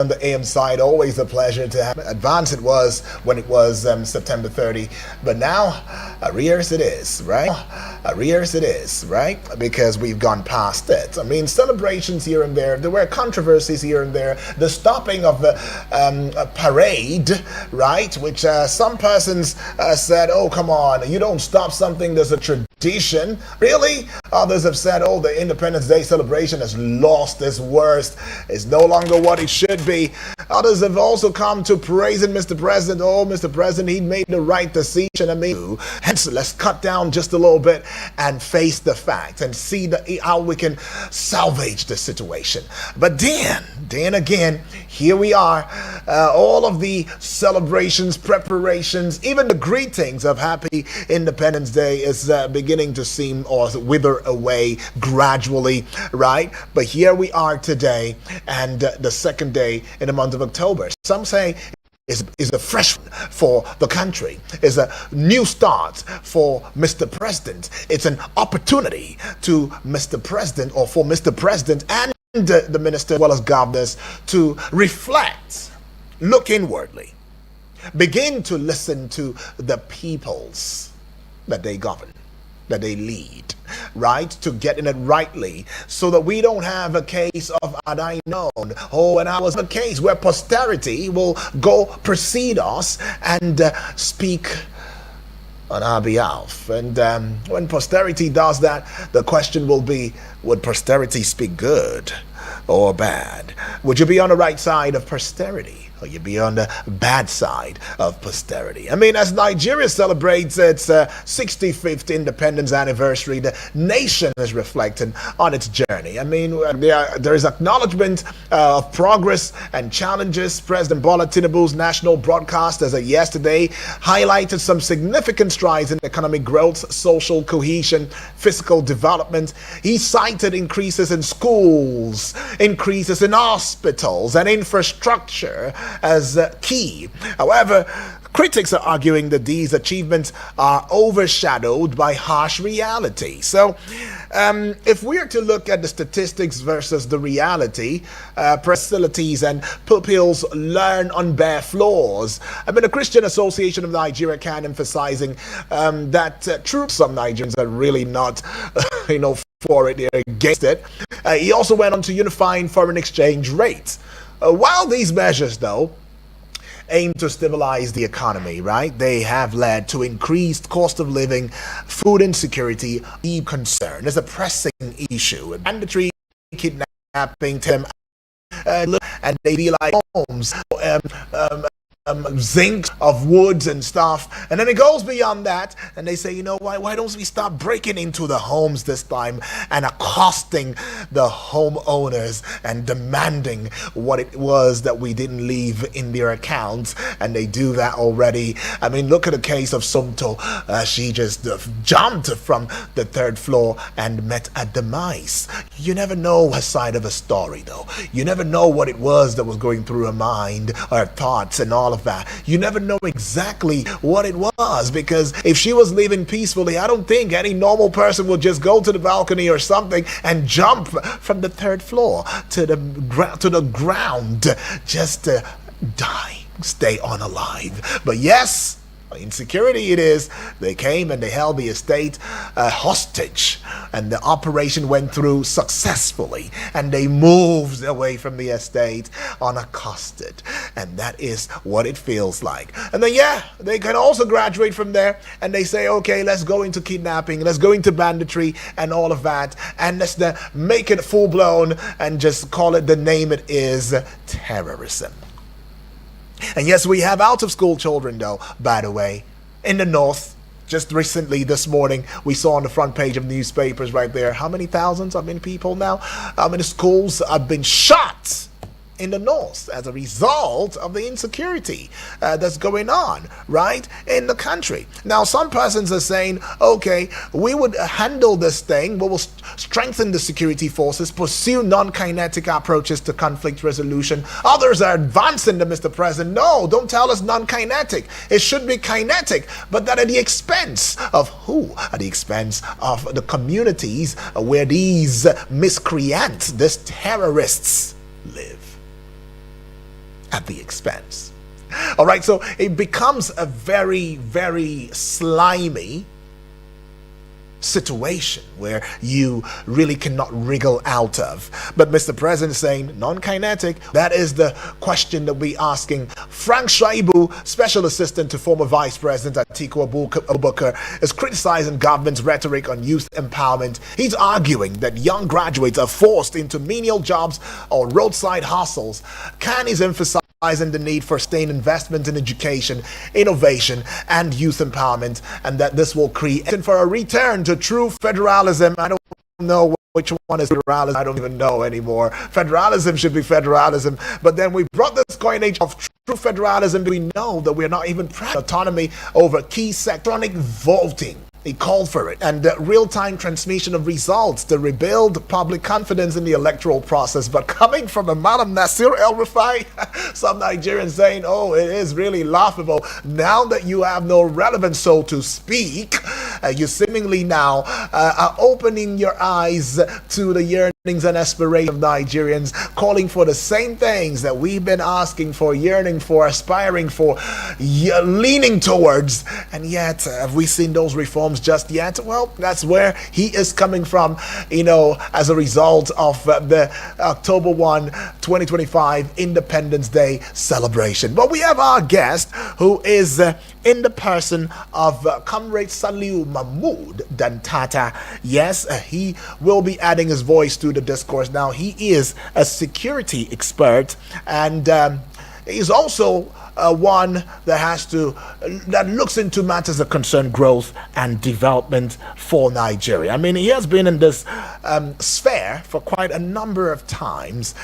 on the AM side, always a pleasure to have advance. It was when it was September 30, but now arrears it is, right? Arrears it is, right? Because we've gone past it. I mean, celebrations here and there were controversies here and there, the stopping of the parade, right? Which some persons said, oh, come on, you don't stop something, there's a tradition. Really? Others have said, oh, the Independence Day celebration has lost its worst, it's no longer what it should be. Others have also come to praising Mr. President. Oh, Mr. President, he made the right decision. I mean, hence, let's cut down just a little bit and face the fact and see how we can salvage the situation. But then again, here we are. All of the celebrations, preparations, even the greetings of Happy Independence Day is beginning to seem or wither away gradually, right? But here we are today, and the second day in the month of October. Some say is a fresh for the country, is a new start for Mr. President. It's an opportunity to Mr. President, or for Mr. President and the minister as well as governors, to reflect, look inwardly, begin to listen to the peoples that they govern, that they lead, right? To get in it rightly, so that we don't have a case of had I known. Oh, and I was a case where posterity will go precede us and speak on our behalf. And when posterity does that, the question will be, would posterity speak good or bad? Would you be on the right side of posterity, or you be on the bad side of posterity? I mean, as Nigeria celebrates its 65th independence anniversary, the nation is reflecting on its journey. I mean, there is acknowledgement of progress and challenges. President Bola Tinubu's national broadcast as of yesterday highlighted some significant strides in economic growth, social cohesion, fiscal development. He cited increases in schools, increases in hospitals and infrastructure as key. However, critics are arguing that these achievements are overshadowed by harsh reality. So, if we are to look at the statistics versus the reality, facilities and pupils learn on bare floors. I mean, the Christian Association of Nigeria can emphasizing that some Nigerians are really not, for it, they're against it. He also went on to unifying foreign exchange rates. While these measures, though, aim to stabilize the economy, right, they have led to increased cost of living, food insecurity, concern. There's a pressing issue. Mandatory kidnapping, and they be like homes, zinc of woods and stuff, and then it goes beyond that, and they say, why don't we start breaking into the homes this time and accosting the homeowners and demanding what it was that we didn't leave in their accounts? And they do that already. I mean, look at the case of Sumto. She just jumped from the third floor and met a demise. You never know her side of the story, though. You never know what it was that was going through her mind, her thoughts, and all of that. You never know exactly what it was, because if she was living peacefully, I don't think any normal person would just go to the balcony or something and jump from the third floor to the ground just to die, stay unalive. But yes, insecurity it is. They came and they held the estate hostage, and the operation went through successfully, and they moved away from the estate unaccosted, and that is what it feels like. And then they can also graduate from there, and they say, okay, let's go into kidnapping, let's go into banditry and all of that, and let's make it full-blown and just call it the name it is, terrorism. And yes, we have out-of-school children, though, by the way, in the north. Just recently, this morning, we saw on the front page of newspapers right there, how many thousands, how many people now, how many schools have been shot in the north as a result of the insecurity that's going on, right, in the country. Now, some persons are saying, okay, we would handle this thing, we will strengthen the security forces, pursue non-kinetic approaches to conflict resolution. Others are advancing to Mr. President, no, don't tell us non-kinetic. It should be kinetic, but that at the expense of who? At the expense of the communities where these miscreants, these terrorists live. at the expense. All right, so it becomes a very, very slimy situation where you really cannot wriggle out of. But Mr. President is saying non-kinetic. That is the question that we're asking. Frank Shaibu, Special Assistant to former Vice President Atiku Abubakar, is criticizing government's rhetoric on youth empowerment. He's arguing that young graduates are forced into menial jobs or roadside hustles. Khan is emphasizing the need for sustained investment in education, innovation, and youth empowerment, and that this will create for a return to true federalism. I don't know which one is federalism. I don't even know anymore. Federalism should be federalism, but then we brought this coinage of true federalism. We know that we're not even proud of autonomy over key sectronic voting. He called for it, and real-time transmission of results to rebuild public confidence in the electoral process. But coming from a Madam Nasir El-Rufai, some Nigerians saying, oh, it is really laughable. Now that you have no relevance, so to speak, you seemingly now are opening your eyes to the yearnings and aspirations of Nigerians, calling for the same things that we've been asking for, yearning for, aspiring for, leaning towards, and yet have we seen those reforms just yet? Well, that's where he is coming from, as a result of the October 1, 2025 Independence Day celebration. But we have our guest who is in the person of Comrade Saliu Mahmood Dantata. Yes, he will be adding his voice to the discourse. Now, he is a security expert, and he's also one that looks into matters that concern growth and development for Nigeria. I mean, he has been in this sphere for quite a number of times,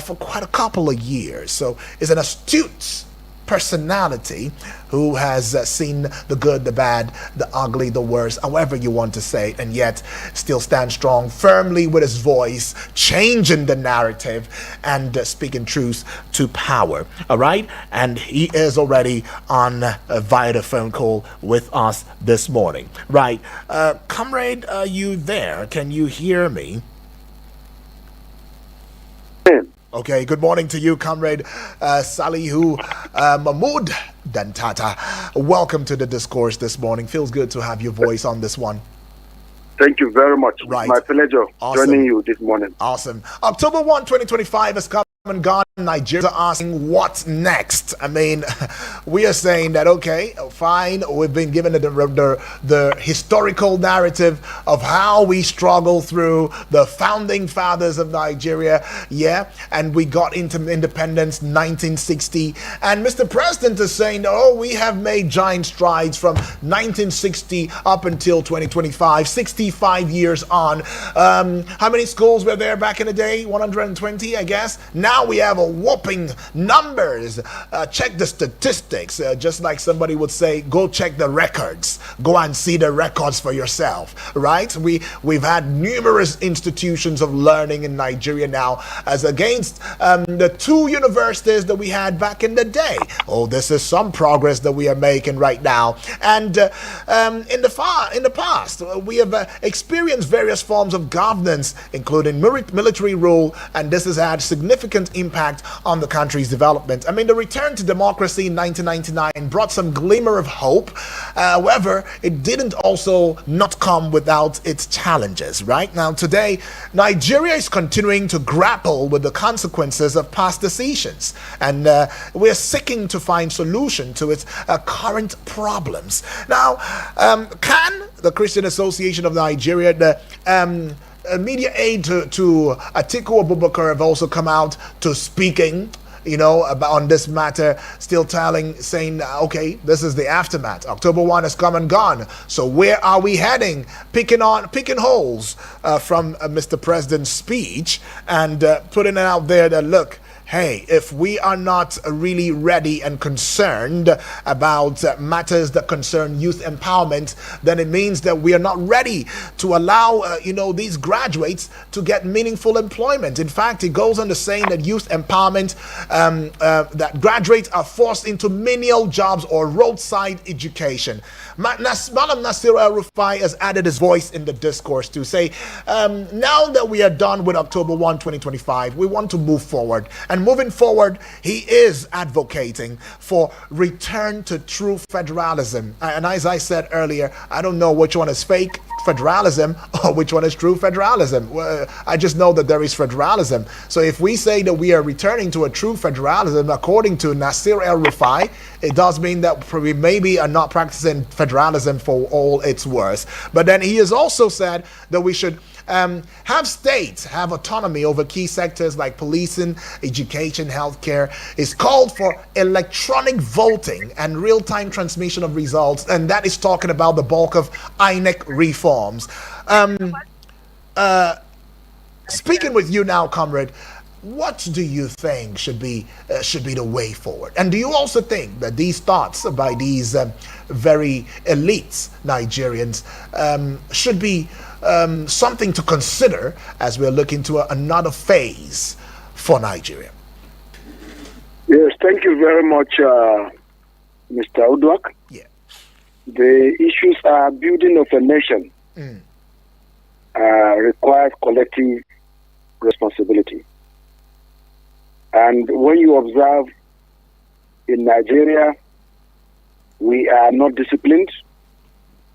for quite a couple of years. So he's an astute personality who has seen the good, the bad, the ugly, the worst, however you want to say it, and yet still stands strong, firmly with his voice, changing the narrative and speaking truth to power. All right, and he is already on via the phone call with us this morning. Right, comrade, are you there? Can you hear me? Okay, good morning to you, Comrade Salihu Mahmood Dantata. Welcome to the discourse this morning. Feels good to have your voice on this one. Thank you very much. Right. It's my pleasure joining you this morning. Awesome. October 1, 2025 has come and gone. Nigerians are asking what's next. I mean, we are saying that, okay, fine, we've been given the historical narrative of how we struggled through the founding fathers of Nigeria, yeah, and we got into independence 1960, and Mr. President is saying, oh, we have made giant strides from 1960 up until 2025, 65 years on. How many schools were there back in the day? 120, I guess. Now we have a whopping numbers. Check the statistics. Just like somebody would say, go check the records. Go and see the records for yourself, right? We've had numerous institutions of learning in Nigeria now, as against the 2 universities that we had back in the day. Oh, this is some progress that we are making right now. And in the past, we have experienced various forms of governance, including military rule, and this has had significant impact on the country's development. I mean, the return to democracy in 1999 brought some glimmer of hope. However, it didn't also not come without its challenges, right? Now, today, Nigeria is continuing to grapple with the consequences of past decisions, and we're seeking to find solution to its current problems. Now, can the Christian Association of Nigeria, the media aid to Atiku Abubakar, have also come out to speaking, about on this matter, still saying, okay, this is the aftermath. October 1 has come and gone. So where are we heading? Picking holes from Mr. President's speech and putting it out there that, look, hey, if we are not really ready and concerned about matters that concern youth empowerment, then it means that we are not ready to allow, these graduates to get meaningful employment. In fact, it goes on to saying that youth empowerment, that graduates are forced into menial jobs or roadside education. Malam Nasir El-Rufai has added his voice in the discourse to say, now that we are done with October 1, 2025, we want to move forward. And And moving forward, he is advocating for return to true federalism. And as I said earlier, I don't know which one is fake federalism or which one is true federalism. I just know that there is federalism. So if we say that we are returning to a true federalism, according to Nasir El-Rufai, it does mean that we maybe are not practicing federalism for all its worth. But then he has also said that we should have states have autonomy over key sectors like policing, education, healthcare. Is called for electronic voting and real-time transmission of results, and that is talking about the bulk of INEC reforms. Speaking with you now, comrade, what do you think should be the way forward? And do you also think that these thoughts by these very elite Nigerians should be something to consider as we're looking to another phase for Nigeria? Yes, thank you very much, Mr. Udwak. Yeah. The issues are building of a nation requires collective responsibility. And when you observe in Nigeria, we are not disciplined,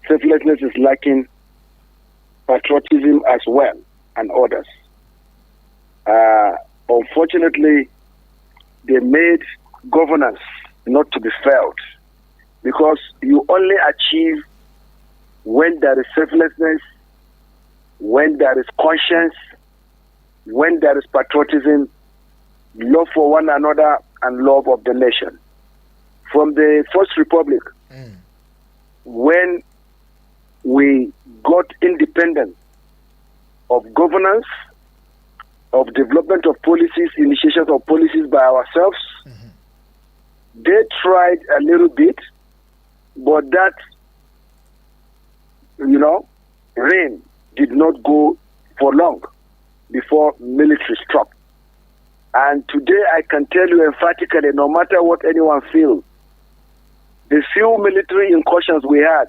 selflessness is lacking, patriotism as well, and others. Unfortunately, they made governance not to be felt, because you only achieve when there is selflessness, when there is conscience, when there is patriotism, love for one another, and love of the nation. From the First Republic, when we got independence of governance, of development of policies, initiation of policies by ourselves, they tried a little bit, but that, reign did not go for long before military struck. And today I can tell you emphatically, no matter what anyone feels, the few military incursions we had,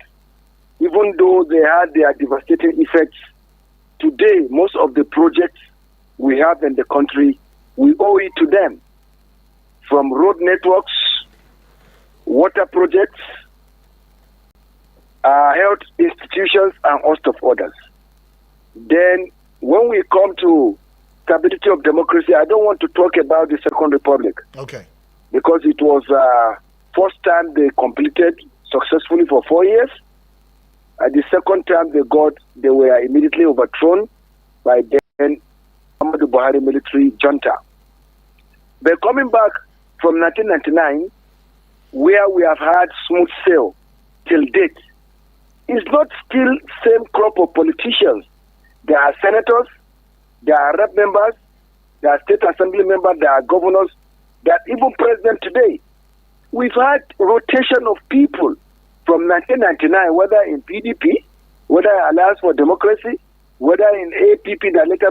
even though they had their devastating effects, today most of the projects we have in the country, we owe it to them. From road networks, water projects, health institutions, and host of others. Then when we come to stability of democracy, I don't want to talk about the Second Republic. Okay. Because it was first time they completed successfully for 4 years. At the second time they were immediately overthrown by then Muhammadu Buhari military junta. But coming back from 1999, where we have had smooth sail till date, it's not still same crop of politicians. There are senators, there are rep members, there are state assembly members, there are governors, there are even president today. We've had rotation of people from 1999, whether in PDP, whether Alliance for Democracy, whether in APP that later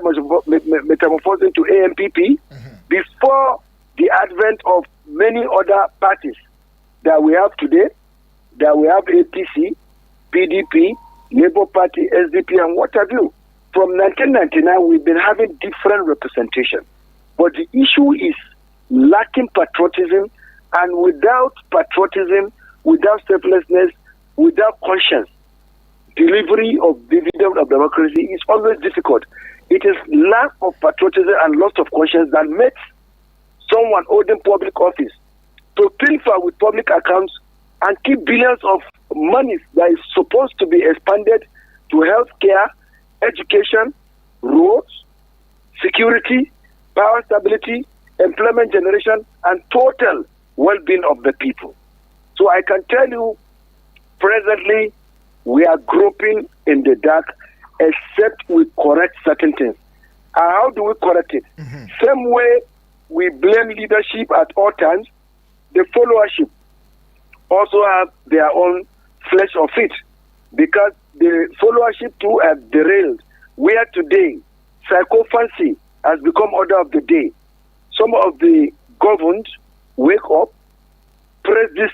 metamorphosed into AMPP, before the advent of many other parties that we have today, that we have APC, PDP, Labour Party, SDP, and what have you. From 1999, we've been having different representation. But the issue is lacking patriotism, and without patriotism, without selflessness, without conscience, delivery of dividend of democracy is always difficult. It is lack of patriotism and loss of conscience that makes someone holding public office to pilfer with public accounts and keep billions of money that is supposed to be expanded to healthcare, education, roads, security, power stability, employment generation, and total well-being of the people. So I can tell you, presently, we are groping in the dark, except we correct certain things. And how do we correct it? Same way we blame leadership at all times, the followership also have their own flesh of it, because the followership too have derailed, where today psychophancy has become order of the day. Some of the governed wake up, praise these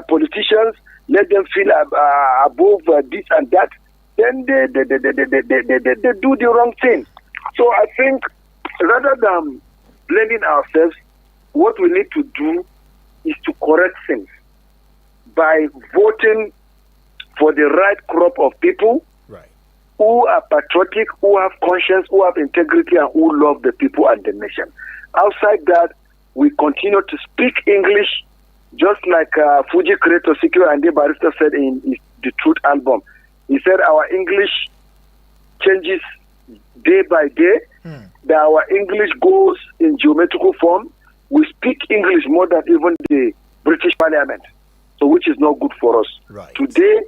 politicians, let them feel above this and that, then they do the wrong thing. So I think rather than blaming ourselves. What we need to do is to correct things by voting for the right crop of people who are patriotic, who have conscience, who have integrity, and who love the people and the nation. Outside that, we continue to speak English, just like Fuji creator Sikio Ande Barrister said in the Truth album. He said our English changes day by day, that our English goes in geometrical form. We speak English more than even the British Parliament, so which is not good for us. Right. Today,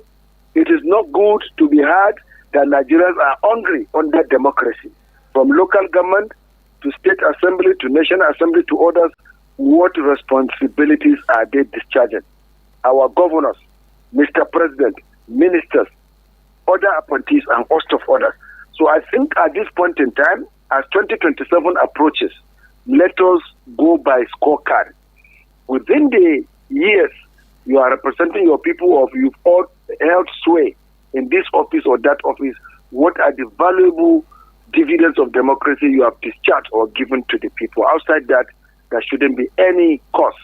it is not good to be heard that Nigerians are hungry under democracy. From local government to state assembly to national assembly to others, what responsibilities are they discharging? Our governors, Mr. President, ministers, other appointees, and host of others. So I think at this point in time, as 2027 approaches, let us go by scorecard. Within the years you are representing your people, or you've all held sway in this office or that office, what are the valuable dividends of democracy you have discharged or given to the people? Outside that, there shouldn't be any cost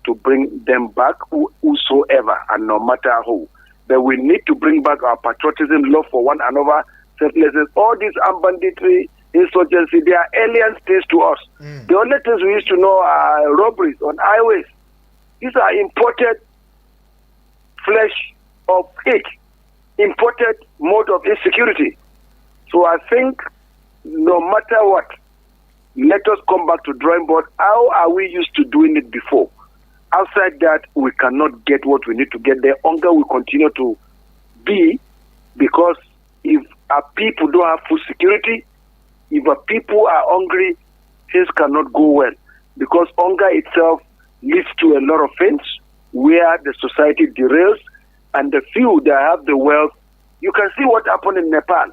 to bring them back, whosoever and no matter who. But we need to bring back our patriotism, love for one another, selflessness. All these armed banditry, insurgency, they are alien things to us. The only things we used to know are robberies on highways. These are imported flesh of hate, imported mode of insecurity. So I think no matter what, let us come back to drawing board. How are we used to doing it before? Outside that, we cannot get what we need to get. The hunger will continue to be, because if our people don't have food security, if our people are hungry, things cannot go well. Because hunger itself leads to a lot of things where the society derails, and the few that have the wealth. You can see what happened in Nepal,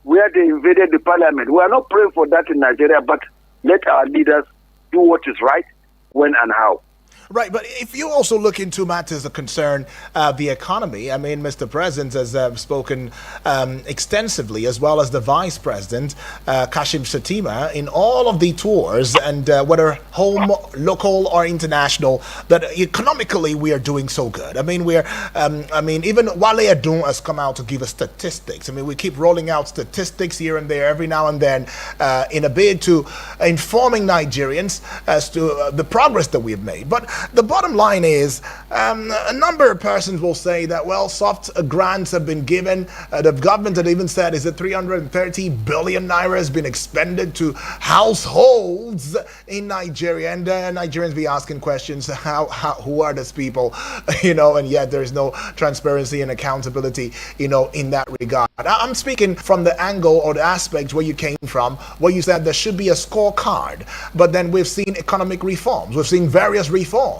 where they invaded the parliament. We are not praying for that in Nigeria, but let our leaders do what is right, when and how. Right, but if you also look into matters that concern the economy, I mean, Mr. President has spoken extensively, as well as the Vice President, Kashim Shettima, in all of the tours, and whether home, local, or international, that economically we are doing so good. I mean, even Wale Adun has come out to give us statistics. I mean, we keep rolling out statistics here and there, every now and then, in a bid to informing Nigerians as to the progress that we have made. But the bottom line is, a number of persons will say that, well, soft grants have been given. The government had even said, is it 330 billion naira has been expended to households in Nigeria? And Nigerians be asking questions, who are these people? And yet there's no transparency and accountability, in that regard. I'm speaking from the angle or the aspect where you came from, where you said there should be a scorecard. But then we've seen economic reforms. We've seen various reforms.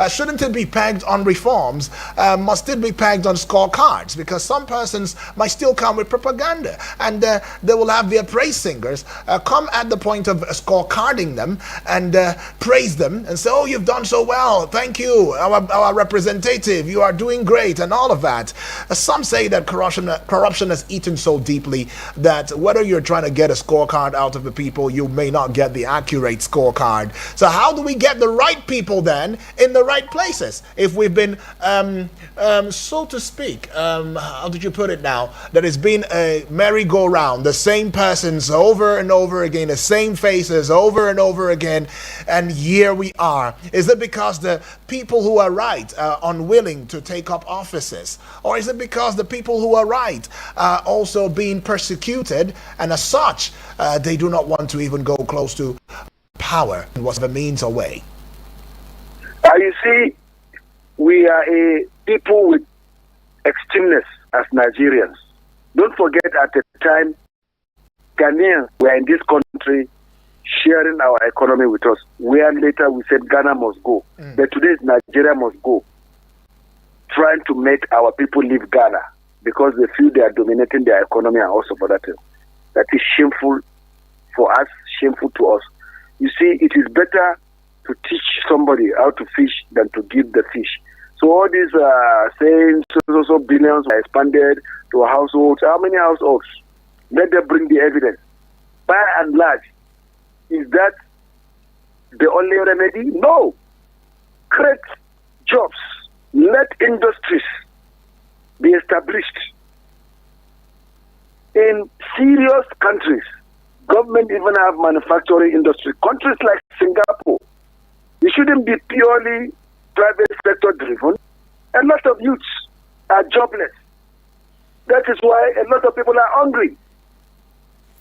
Shouldn't it be pegged on reforms? Must it be pegged on scorecards? Because some persons might still come with propaganda, and they will have their praise singers come at the point of scorecarding them and praise them and say, oh, you've done so well, thank you, our representative, you are doing great, and all of that. Some say that corruption has eaten so deeply that whether you're trying to get a scorecard out of the people, you may not get the accurate scorecard. So how do we get the right people then in the right places? If we've been, so to speak, how did you put it now? That it's been a merry-go-round, the same persons over and over again, the same faces over and over again, and here we are. Is it because the people who are right are unwilling to take up offices? Or is it because the people who are right are also being persecuted, and as such, they do not want to even go close to power in whatever means or way? You see, we are a people with extremeness as Nigerians. Don't forget, at the time, Ghanaians were in this country sharing our economy with us, where later we said Ghana must go. But today, Nigeria must go, trying to make our people leave Ghana because they feel they are dominating their economy and also for that. That is shameful for us, shameful to us. You see, it is better to teach somebody how to fish than to give the fish. So all these saying so billions are expanded to households. How many the only remedy? No. Create jobs. Let industries be established. In serious countries, government even have manufacturing industry. Countries like Singapore, it shouldn't be purely private sector driven. A lot of youths are jobless. That is why a lot of people are hungry.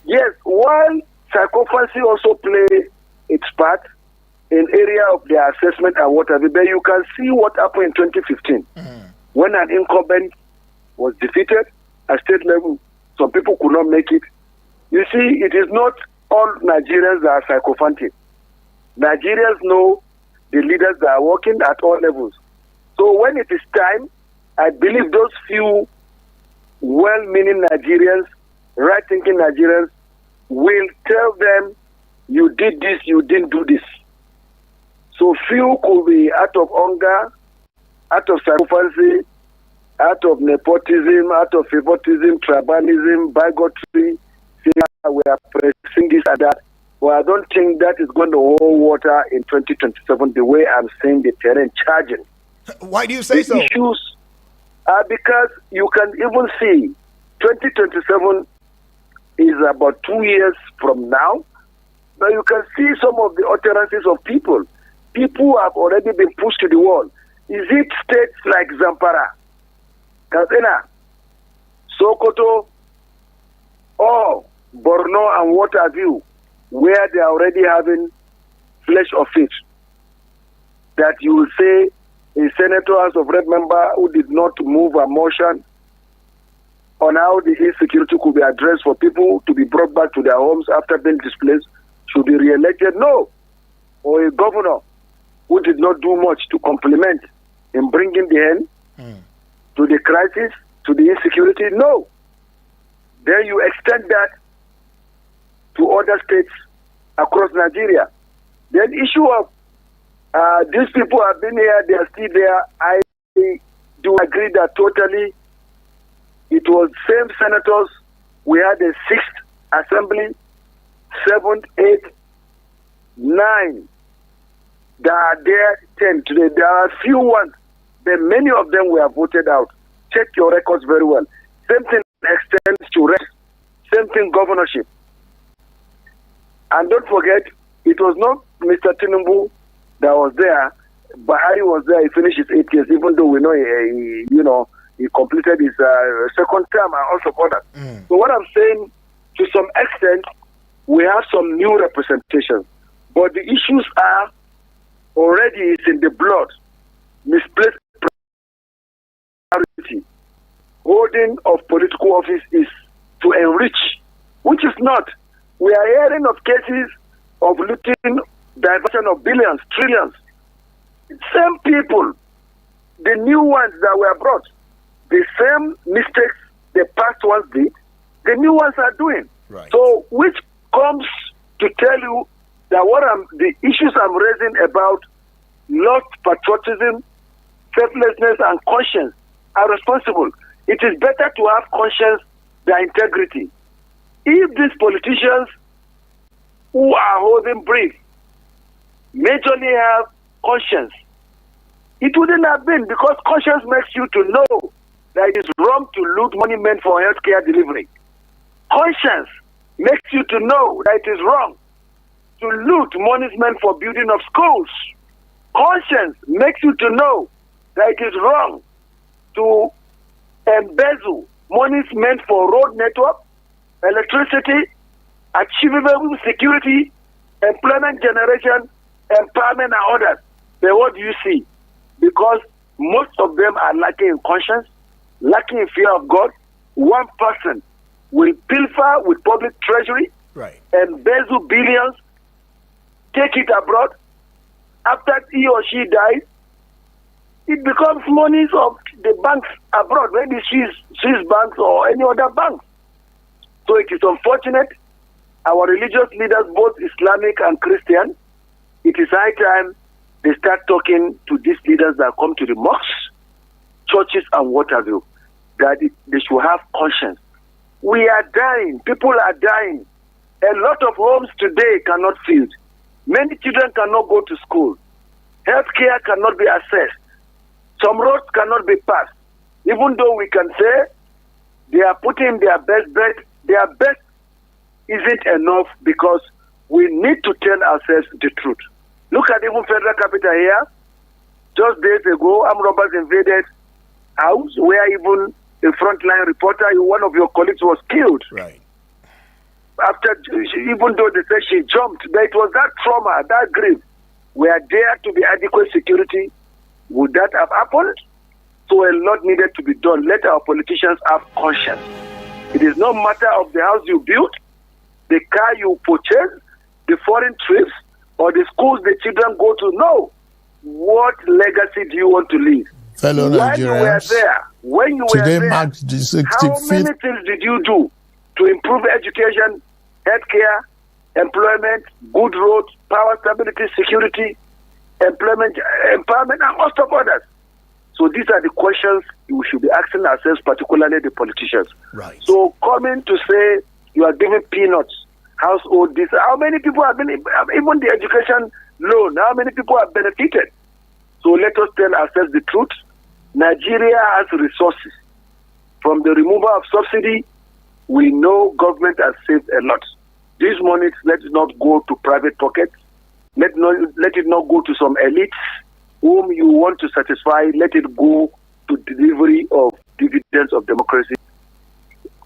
Yes, while psychophancy also play its part in area of their assessment and whatever, but you can see what happened in 2015 when an incumbent was defeated at state level. Some people could not make it. You see, it is not all Nigerians that are psychophantic. Nigerians know the leaders that are working at all levels. So when it is time, I believe those few well-meaning Nigerians, right-thinking Nigerians, will tell them, you did this, you didn't do this. So few could be out of hunger, out of psychophancy, out of nepotism, out of favoritism, tribalism, bigotry, say we are pressing this and that. Well, I don't think that is going to hold water in 2027 the way I'm seeing the terrain charging. Why do you say so? Issues are because you can even see 2027 is about 2 years from now. Now you can see some of the utterances of people. People have already been pushed to the wall. Is it states like Zamfara, Katsina, Sokoto, or Borno and what have you, where they are already having flesh of fish, that you will say a senator, House of Rep member who did not move a motion on how the insecurity could be addressed for people to be brought back to their homes after being displaced should be re-elected? No. Or a governor who did not do much to complement in bringing the end to the crisis, to the insecurity? No. Then you extend that to other states across Nigeria. Then issue of these people have been here, they are still there. I do agree that totally. It was same senators. We had a 6th assembly, 7th, 8th, 9 that are there, 10 today. There are few ones, but many of them were voted out. Check your records very well. Same thing extends to rest. Same thing governorship. And don't forget, it was not Mr. Tinubu that was there, but Buhari was there. He finished his 8 years, even though we know he completed his second term and also others. So what I'm saying, to some extent, we have some new representation, but the issues are already it's in the blood. Misplaced priority. Holding of political office is to enrich, which is not. We are hearing of cases of looting, diversion of billions, trillions. Same people, the new ones that were brought, the same mistakes the past ones did, the new ones are doing. Right. So, which comes to tell you that the issues I'm raising about lost patriotism, selflessness, and conscience are responsible. It is better to have conscience than integrity. If these politicians who are holding brief majorly have conscience, it wouldn't have been, because conscience makes you to know that it is wrong to loot money meant for healthcare delivery. Conscience makes you to know that it is wrong to loot money meant for building of schools. Conscience makes you to know that it is wrong to embezzle monies meant for road network, electricity, achievable security, employment generation, empowerment, and others. But what do you see? Because most of them are lacking in conscience, lacking in fear of God. One person will pilfer with public treasury, right, embezzle billions, take it abroad. After he or she dies, it becomes monies of the banks abroad, maybe Swiss banks or any other banks. So it is unfortunate. Our religious leaders, both Islamic and Christian, it is high time they start talking to these leaders that come to the mosques, churches, and what have you, that they should have conscience. We are dying. People are dying. A lot of homes today cannot feed. Many children cannot go to school. Healthcare cannot be accessed. Some roads cannot be passed. Even though we can say they are putting their best, but their best isn't enough because we need to tell ourselves the truth. Look at even Federal Capital here. Just days ago, armed robbers invaded house where even a frontline reporter, one of your colleagues, was killed. Right. After, even though they said she jumped, but it was that trauma, that grief. Were there to be adequate security? Would that have happened? So a lot needed to be done. Let our politicians have conscience. It is no matter of the house you build, the car you purchase, the foreign trips, or the schools the children go to. No. What legacy do you want to leave? Fellow Nigerians, when you today were there, marks the 65th. how many things did you do to improve education, healthcare, employment, good roads, power stability, security, employment, empowerment, and most of others? So these are the questions we should be asking ourselves, particularly the politicians. Right. So coming to say you are giving peanuts, household this, how many people have been, even the education loan, how many people have benefited? So let us tell ourselves the truth. Nigeria has resources. From the removal of subsidy, we know government has saved a lot. These monies, let it not go to private pockets. Let it not go to some elites whom you want to satisfy. Let it go to delivery of dividends of democracy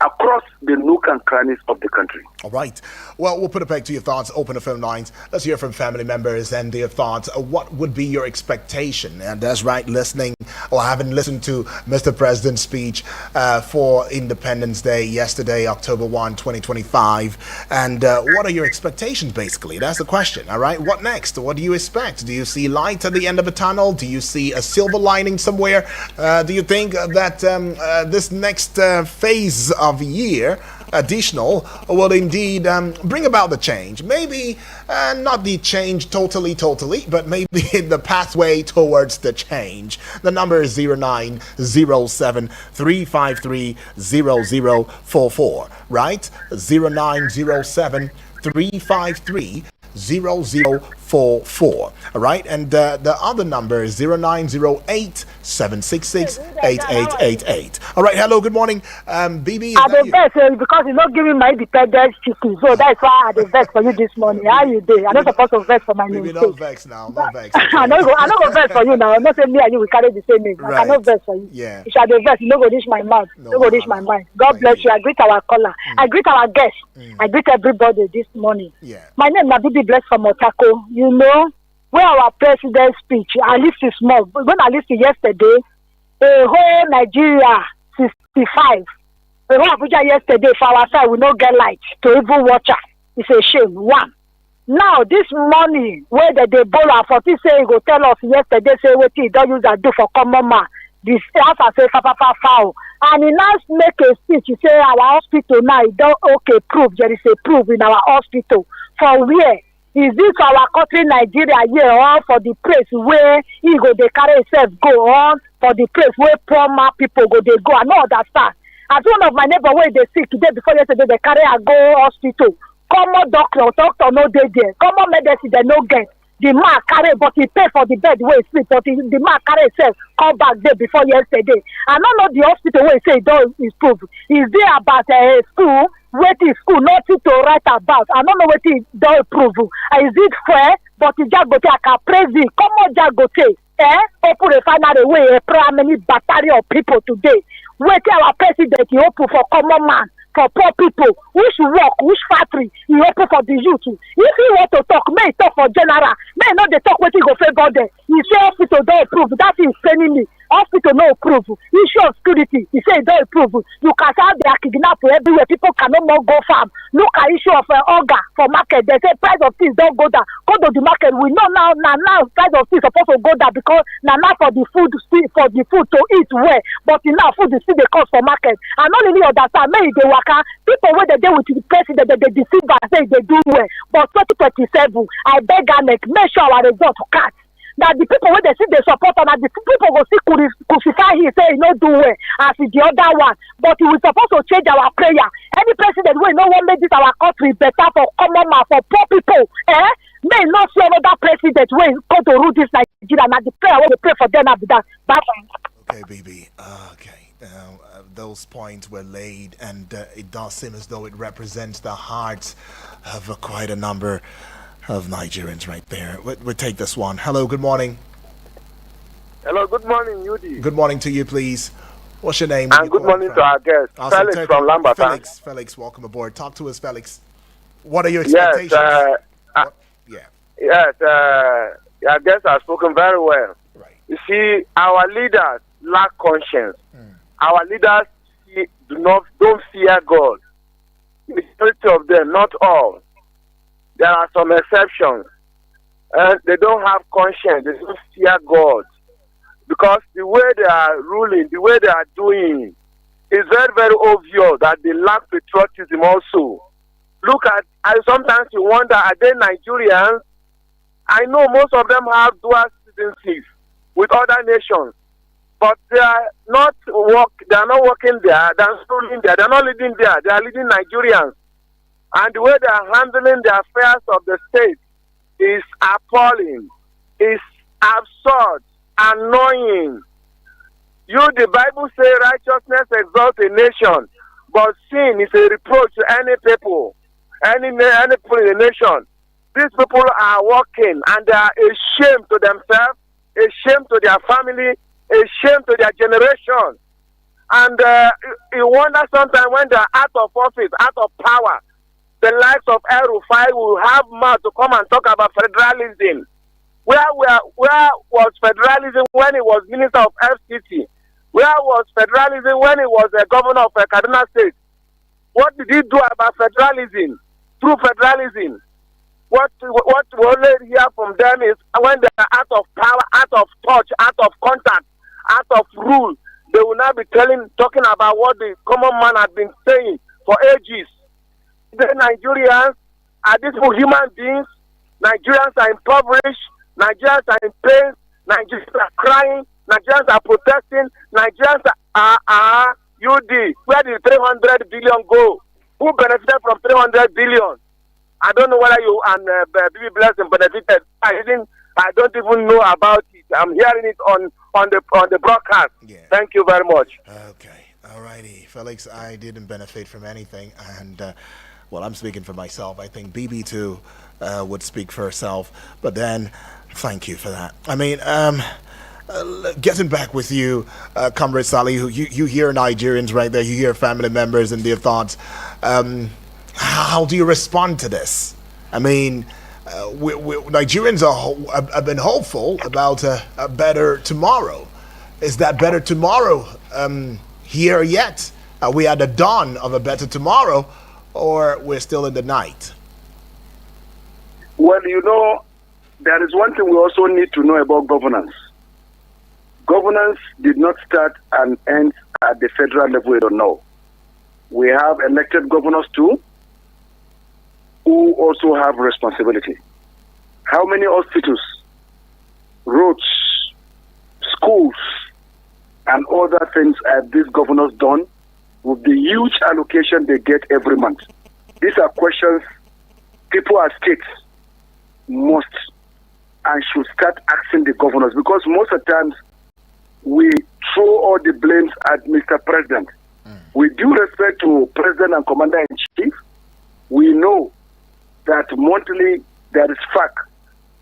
across the nook and crannies of the country. All right. Well, we'll put it back to your thoughts. Open the phone lines. Let's hear from family members and their thoughts. What would be your expectation? And that's right, listening or having listened to Mr. President's speech for Independence Day yesterday, October 1, 2025. And what are your expectations, basically? That's the question. All right. What next? What do you expect? Do you see light at the end of the tunnel? Do you see a silver lining somewhere? Do you think that this next phase of year additional will indeed bring about the change? Maybe not the change totally, but maybe the pathway towards the change. The number is 0907-353-0044, right? 0907-353-0044. All right, and the other number is 0908-766-8888. All right, hello, good morning, BB. I dey vex because you're not giving my independence chicken, so that's why I dey vex for you this morning. How you doing? I'm not supposed to vex for my name. BB, don't vex now, don't vex. I don't go vex for you now. I'm not saying me and you we carry the same name. Right. I cannot vex for you. Yeah. If I dey vex, you no go reach my mouth. No, No go reach my mind. God Thank bless you. you. I greet our caller. I greet our guests. I greet everybody this morning. Yeah. My name is BB Bless from Otako. You know, where our president's speech, I listened small. When I listened yesterday, a whole Nigeria 65. The whole Abuja yesterday for our side, we don't get light to even watch her. It's a shame. One. Now, this money, where they borrow, for this say, he go tell us yesterday, say, what he don't use that do for common man. This answer say, foul. And he now make a speech, he say, our hospital now, he don't, okay, proof, there is a proof in our hospital. For where? Is this our country, Nigeria, here, or for the place where he go, they carry himself go on, for the place where poor man people go, they go, I don't understand. As one of my neighbor where they sick today before yesterday, they carry a go hospital. Common doctor no dey there. Common medicine they no get. The man carry, but he pay for the bed where he sleep. But the man carry himself come back there before yesterday. I don't know the hospital where he say he don't improve. Is there about a school? Waiting school, nothing to write about. I don't know what he don't improve. Is it fair? But the Jagote, I can praise it. Common Jagote. Open a final way, a prayer many battalion of people today. Wait till our president he open for common man, for poor people, which work, which factory, he open for the youth. If he want to talk, may he talk for general, may not they talk what he go favor them. He say hospital don't approve, that is training me. Hospital no approve. Issue of security, he say don't approve. You can say they are kidnapped everywhere, people cannot more go farm. Look at issue of organ for market, they say price of things don't go down. Go to the market, we know now price of things supposed to go down because now for the food to eat well, but now food is still the cost for market. And not really understand, maybe they work people where they deal with the president, they deceive and say they do well. But 2027, I beg and make sure our result catch. that the people wey dey see dey support am, na the people go see crucify him say he no do well as the other one. But we suppose to change our prayer. Any president wey no wan make this our country better for common man, for poor people, may not see another president wey go to rule this Nigeria. Na the prayer wey we pray for them na be that. Okay, BB. Okay. Those points were laid, and it does seem as though it represents the hearts of quite a number of Nigerians right there. We'll take this one. Hello, good morning. Hello, good morning, Yudi. Good morning to you, please. What's your name? And good morning to our guest, awesome. Felix from Lambata. Felix, welcome aboard. Talk to us, Felix. What are your expectations? Yes, our guest has spoken very well. Right. You see, our leaders lack conscience. Our leaders don't fear God. The majority of them, not all. There are some exceptions. And they don't have conscience. They don't fear God. Because the way they are ruling, the way they are doing, is very, very obvious that they lack patriotism also. Look at, sometimes you wonder, are they Nigerians? I know most of them have dual citizenship with other nations. But they are not working there, they are not ruling there, they are not leading there, they are leading Nigerians. And the way they are handling the affairs of the state is appalling, is absurd, annoying. The Bible says righteousness exalts a nation, but sin is a reproach to any people, any people in the nation. These people are working and they are a shame to themselves, a shame to their family, a shame to their generation. And you wonder sometimes when they are out of office, out of power, the likes of El-Rufai will have mouth to come and talk about federalism. Where was federalism when he was Minister of FCT? Where was federalism when he was the governor of Kaduna State? What did he do about federalism? Through federalism, what we only hear from them is when they are out of power, out of touch, out of contact, out of rule, they will now be talking about what the common man has been saying for ages. The Nigerians are these human beings. Nigerians are impoverished. Nigerians are in pain. Nigerians are crying. Nigerians are protesting. Nigerians are UD. Where did 300 billion go? Who benefited from 300 billion? I don't know whether you and Bibi Blessing benefited. I don't even know about it. I'm hearing it on the broadcast. Yeah. Thank you very much. Okay. All righty. Felix, I didn't benefit from anything. And, well, I'm speaking for myself. I think Bibi, too, would speak for herself. But then, thank you for that. I mean, getting back with you, Comrade Sally, you hear Nigerians right there. You hear family members and their thoughts. How do you respond to this? I mean, Nigerians have been hopeful about a better tomorrow. Is that better tomorrow here yet? Are we at the dawn of a better tomorrow, or we're still in the night? Well, there is one thing we also need to know about governance. Governance did not start and end at the federal level, we don't know. We have elected governors too, who also have responsibility. How many hospitals, roads, schools, and other things have these governors done with the huge allocation they get every month? These are questions people at states must and should start asking the governors, because most of the times we throw all the blames at Mr. President. With due respect to President and Commander-in-Chief, we know that monthly there is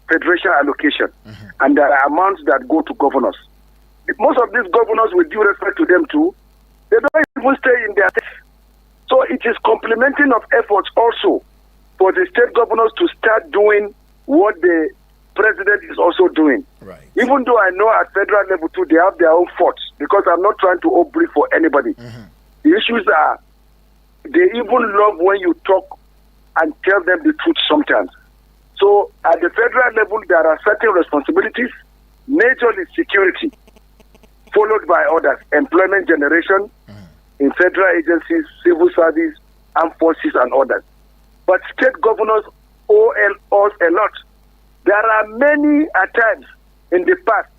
federation allocation, and there are amounts that go to governors. Most of these governors, with due respect to them too, they don't even stay in their states. So it is complementing of efforts also for the state governors to start doing what the president is also doing. Right. Even though I know at federal level too, they have their own faults, because I'm not trying to oblique for anybody. The issues are, they even love when you talk and tell them the truth sometimes. So at the federal level, there are certain responsibilities, majorly security, followed by others, employment generation in federal agencies, civil service, armed forces, and others. But state governors owe us a lot. There are many at times in the past,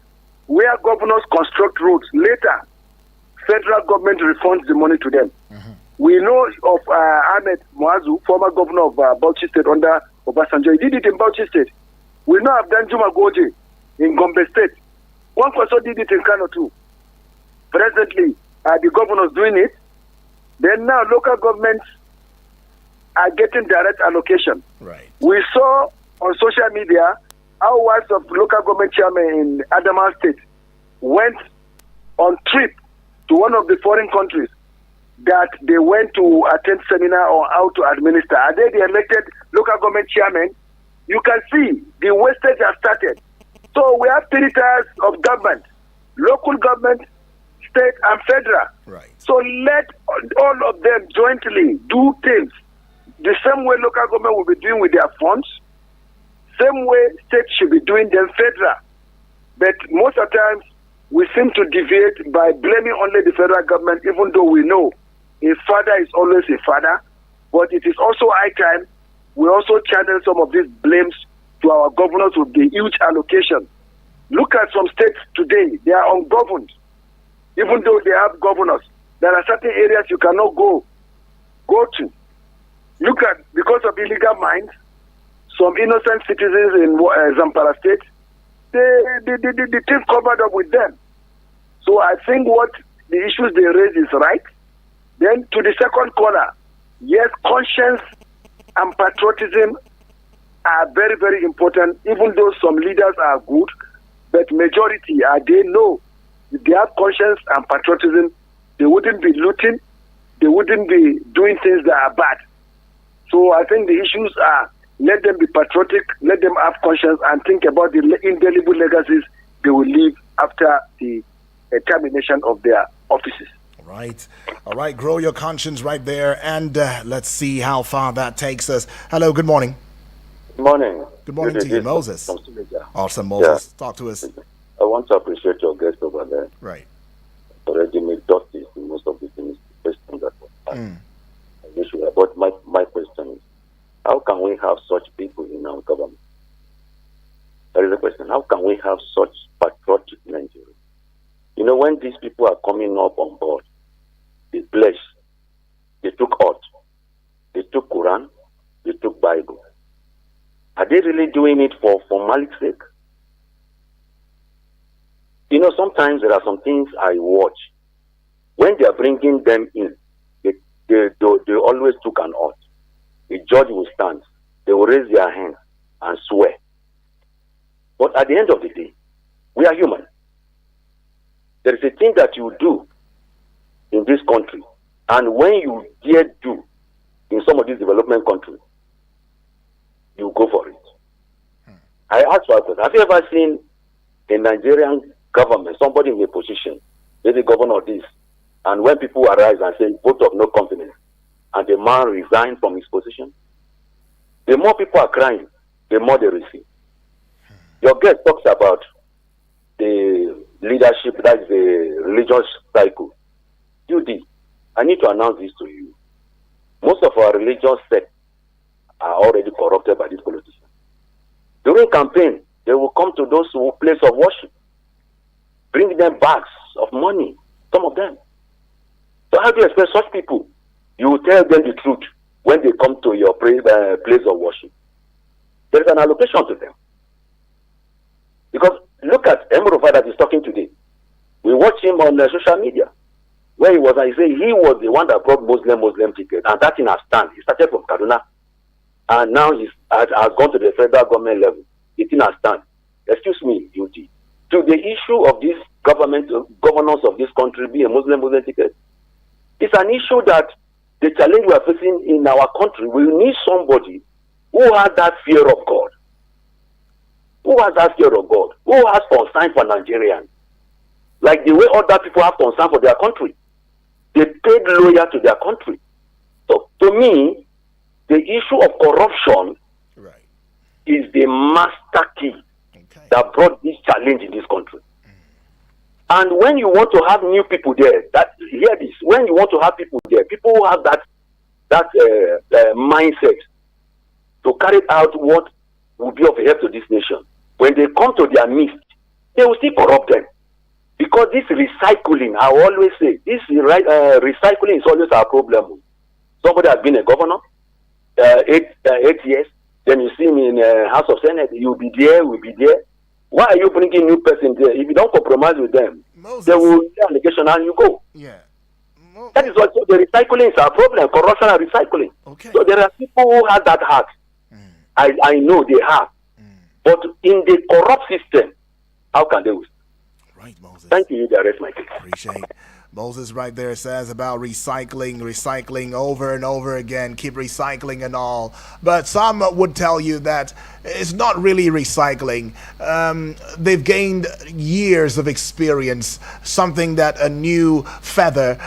where governors construct roads, later, federal government refunds the money to them. Mm-hmm. We know of Ahmed Muazu, former governor of Bauchi State under Obasanjo. He did it in Bauchi State. We know of Danjuma Goje in Gombe State. One also did it in Kano too. Presently, the governors doing it. Then now local governments are getting direct allocation. Right. We saw on social media how wives of local government chairman in Adamawa State went on trip to one of the foreign countries that they went to attend seminar on how to administer. Are they the elected local government chairman? You can see the wastage has started. So we have 3 tiers of government, local government, state and federal. Right. So let all of them jointly do things the same way local government will be doing with their funds, same way state should be doing them federal. But most of the times we seem to deviate by blaming only the federal government, even though we know a father is always a father. But it is also high time we also channel some of these blames to our governors with the huge allocation. Look at some states today, they are ungoverned. Even though they have governors, there are certain areas you cannot go to. Look at, because of illegal mines, some innocent citizens in Zamfara State, the thing covered up with them. So I think what the issues they raise is right. Then to the second corner, yes, conscience and patriotism are very, very important, even though some leaders are good, but majority they know if they have conscience and patriotism, they wouldn't be looting, they wouldn't be doing things that are bad. So I think the issues are, let them be patriotic, let them have conscience and think about the indelible legacies they will leave after the termination of their offices. All right, grow your conscience right there, and let's see how far that takes us. Hello, good morning. Good morning. Good morning to you, Moses. Awesome, Moses. Yeah. Talk to us. I want to appreciate your guest over there. Right. Already made justice to most of the things, questions that were asked. But my question is, how can we have such people in our government? That is the question. How can we have such patriotic Nigeria? You know, when these people are coming up on board, they pledged, they took oath, they took Quran, they took Bible. Are they really doing it for formality's sake? You know, sometimes there are some things I watch. When they are bringing them in, they always took an oath. The judge will stand. They will raise their hand and swear. But at the end of the day, we are human. There is a thing that you do in this country, and when you dare do in some of these development countries, you go for it. I ask for a question. Have you ever seen a Nigerian government, somebody in a position, maybe governor of this, and when people arise and say vote of no confidence, and the man resigns from his position, the more people are crying, the more they receive. Your guest talks about the leadership, that's the religious cycle. I need to announce this to you. Most of our religious sects are already corrupted by these politicians. During campaign, they will come to those places of worship, bring them bags of money, some of them. So how do you expect such people? You will tell them the truth when they come to your place of worship. There is an allocation to them. Because look at Emrova that is talking today. We watch him on social media, where he was the one that brought Muslim ticket, and that thing has stand. He started from Kaduna, and now he has gone to the federal government level. The thing has stand. Excuse me, duty. To the issue of this government, governance of this country be a Muslim ticket, it's an issue that the challenge we are facing in our country. We need somebody who has that fear of God. Who has that fear of God? Who has concern for Nigerians? Like the way other people have concern for their country. They paid loyal to their country. So to me, the issue of corruption is the master key that brought this challenge in this country. And when you want to have new people there, hear this, when you want to have people there, people who have that mindset to carry out what will be of help to this nation, when they come to their midst, they will still corrupt them. Because this recycling, I always say, this recycling is always our problem. Somebody has been a governor 8 years, then you see me in House of Senate, you'll be there, we'll be there. Why are you bringing new person there? If you don't compromise with them, Moses, they will say allegation and you go. Yeah. That is also the recycling is our problem, corruption and recycling. Okay. So there are people who have that heart. I know they have. But in the corrupt system, how can they win? Right, Moses. Thank you, the rest my case. Appreciate Moses right there says about recycling over and over again, keep recycling and all. But some would tell you that it's not really recycling. They've gained years of experience, something that a new feather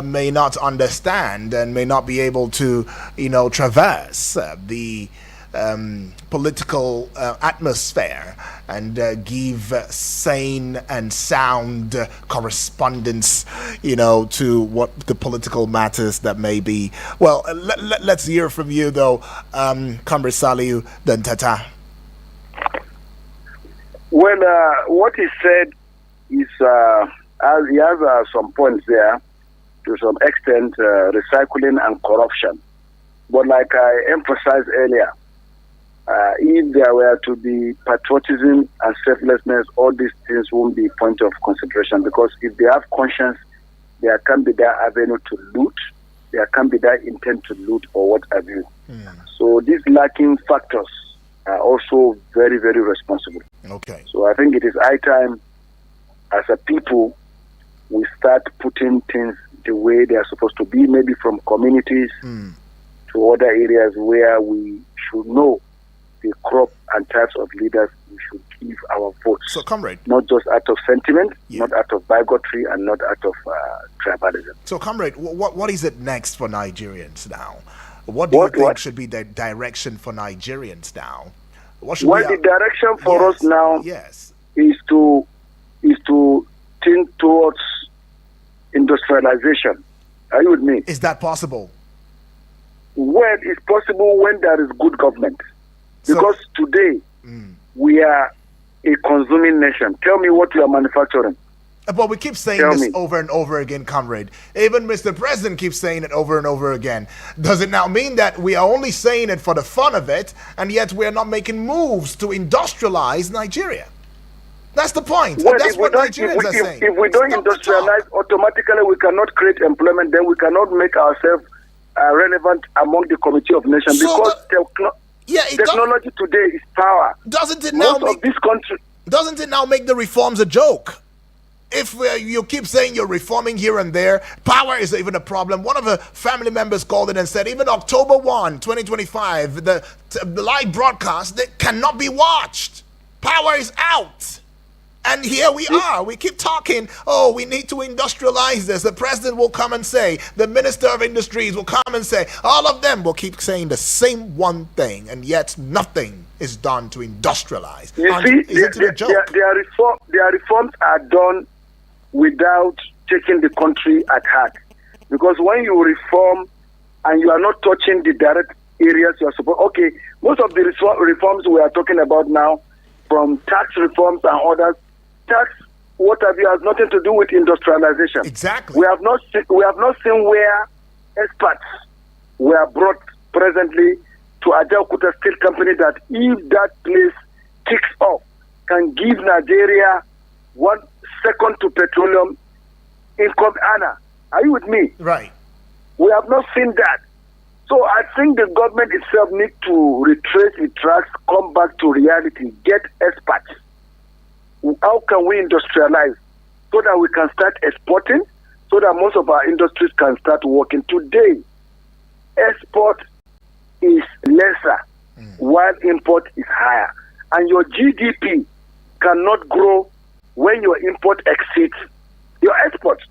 may not understand and may not be able to, traverse the political atmosphere and give sane and sound correspondence, to what the political matters that may be. Well, let's hear from you though, Kamri Saliu Dantata. Well, what he said is, he has some points there to some extent, recycling and corruption. But like I emphasized earlier, if there were to be patriotism and selflessness, all these things won't be point of consideration, because if they have conscience, there can be that avenue to loot, there can be that intent to loot or what have you. So these lacking factors are also very, very responsible. Okay. So I think it is high time as a people we start putting things the way they are supposed to be, maybe from communities to other areas where we should know the crop and types of leaders we should give our votes. So, comrade, not just out of sentiment, not out of bigotry, and not out of tribalism. So, comrade, what is it next for Nigerians now? What do you think should be the direction for Nigerians now? The direction for us now is to think towards industrialization. Are you with me? Is that possible? Well, it's possible when there is good government. Because today, we are a consuming nation. Tell me what you are manufacturing. But we keep saying this over and over again, comrade. Even Mr. President keeps saying it over and over again. Does it now mean that we are only saying it for the fun of it, and yet we are not making moves to industrialize Nigeria? That's the point. Well, that's what Nigerians are saying. If we don't industrialize, automatically we cannot create employment, then we cannot make ourselves relevant among the Committee of Nations, because technology today is power. Doesn't it now make the reforms a joke? If you keep saying you're reforming here and there, power is even a problem. One of the family members called in and said, even October 1, 2025, the live broadcast that cannot be watched. Power is out. And here we are. We keep talking, we need to industrialize this. The president will come and say, the minister of industries will come and say, all of them will keep saying the same one thing, and yet nothing is done to industrialize. Their reforms are done without taking the country at heart. Because when you reform and you are not touching the direct areas you are supposed, most of the reforms we are talking about now, from tax reforms and others, tax, what have you, has nothing to do with industrialization. Exactly. We have not seen where experts were brought presently to Ajaokuta Steel Company that if that place kicks off, can give Nigeria 1 second to petroleum income earner. Are you with me? Right. We have not seen that. So I think the government itself needs to retrace its tracks, come back to reality, get experts. How can we industrialize so that we can start exporting, so that most of our industries can start working? Today, export is lesser while import is higher. And your GDP cannot grow when your import exceeds your export.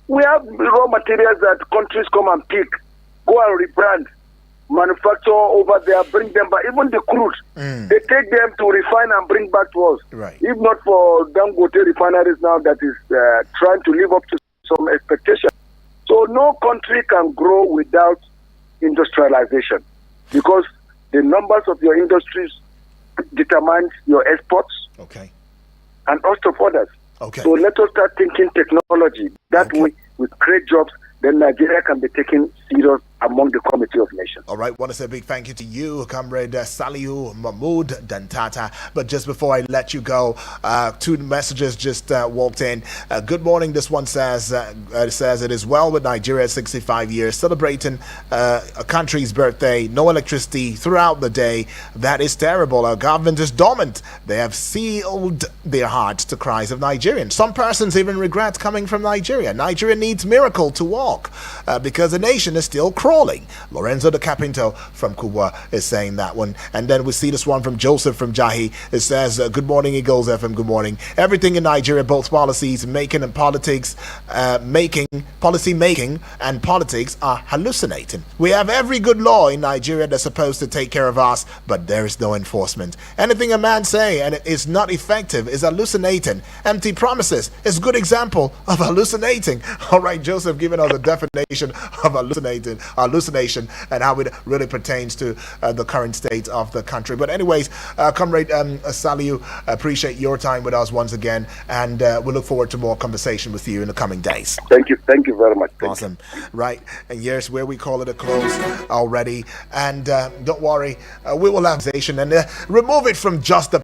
We have raw materials that countries come and pick, go and rebrand, manufacture over there, bring them back. Even the crude, they take them to refine and bring back to us. Right. If not for Dangote refineries now that is trying to live up to some expectation. So no country can grow without industrialization, because the numbers of your industries determines your exports. Okay. and host of others. Okay. So let us start thinking technology. That Okay. way, with great jobs, then Nigeria can be taken serious among the Committee of Nations. All right, want to say a big thank you to you, Comrade Saliu Mahmood Dantata. But just before I let you go, two messages just walked in. Good morning. This one says it is well with Nigeria, 65 years, celebrating a country's birthday, no electricity throughout the day. That is terrible. Our government is dormant. They have sealed their hearts to cries of Nigerians. Some persons even regret coming from Nigeria. Nigeria needs miracle to walk because the nation is still crawling. Lorenzo de Capinto from Kubwa is saying that one. And then we see this one from Joseph from Jahi. It says, good morning, Eagles FM, good morning. Everything in Nigeria, both policies making and politics, policy making and politics are hallucinating. We have every good law in Nigeria that's supposed to take care of us, but there is no enforcement. Anything a man say and it is not effective is hallucinating. Empty promises is good example of hallucinating. All right, Joseph giving us a definition of hallucination and how it really pertains to the current state of the country. But anyways, Comrade Saliu, appreciate your time with us once again, and we look forward to more conversation with you in the coming days. Thank you very much. Awesome. Right, and here's where we call it a close already, and don't worry, we will have and remove it from just the